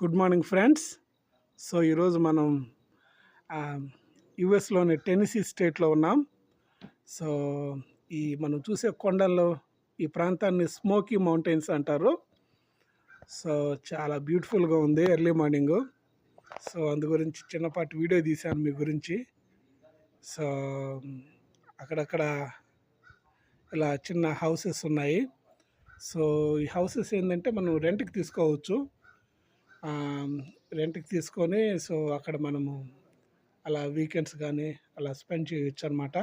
Good morning friends. So ఈరోజు మనం యుఎస్లోని Tennessee స్టేట్లో ఉన్నాం. సో మనం చూసే కొండల్లో ఈ ప్రాంతాన్ని స్మోకీ మౌంటైన్స్ అంటారు. సో చాలా బ్యూటిఫుల్గా ఉంది ఎర్లీ మార్నింగు. సో అందు గురించి చిన్నపాటి వీడియో తీశాను మీ గురించి. సో అక్కడక్కడ ఇలా చిన్న హౌసెస్ ఉన్నాయి. సో ఈ హౌసెస్ ఏంటంటే మనం రెంట్కి తీసుకోవచ్చు. రెంట్కి తీసుకొని సో అక్కడ మనము అలా వీకెండ్స్ కానీ అలా స్పెండ్ చేయొచ్చు అనమాట.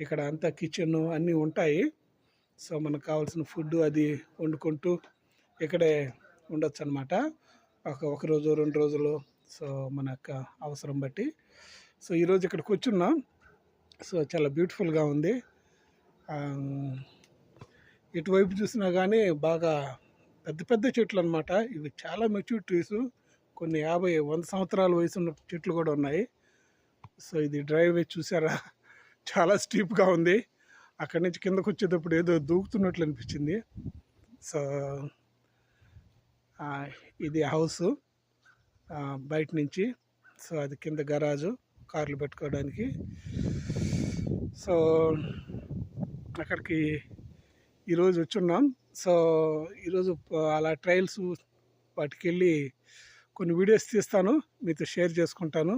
ఇక్కడ అంతా కిచెన్ అన్నీ ఉంటాయి. సో మనకు కావాల్సిన ఫుడ్ అది వండుకుంటూ ఇక్కడే ఉండొచ్చు అనమాట. ఒక రోజు 2 రోజులు సో మన యొక్క అవసరం బట్టి. సో ఈరోజు ఇక్కడికి వచ్చున్నాం. సో చాలా బ్యూటిఫుల్గా ఉంది. ఇటువైపు చూసినా కానీ బాగా పెద్ద పెద్ద చెట్లు అనమాట. ఇవి చాలా మెచ్యూర్ ట్రీస్. కొన్ని 50-100 సంవత్సరాల వయసు ఉన్న చెట్లు కూడా ఉన్నాయి. సో ఇది డ్రైవే చూసారా, చాలా స్టీప్గా ఉంది. అక్కడి నుంచి కిందకు వచ్చేటప్పుడు ఏదో దూకుతున్నట్లు అనిపించింది. సో ఇది హౌస్ బయట నుంచి. సో అది కింద గరాజు కార్లు పెట్టుకోవడానికి. సో అక్కడికి ఈరోజు వచ్చున్నాం. సో ఈరోజు అలా ట్రయల్స్ వాటికి వెళ్ళి కొన్ని వీడియోస్ తీస్తాను, మీతో షేర్ చేసుకుంటాను.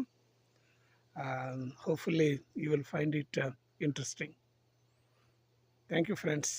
Hopefully you will find it interesting. Thank you friends.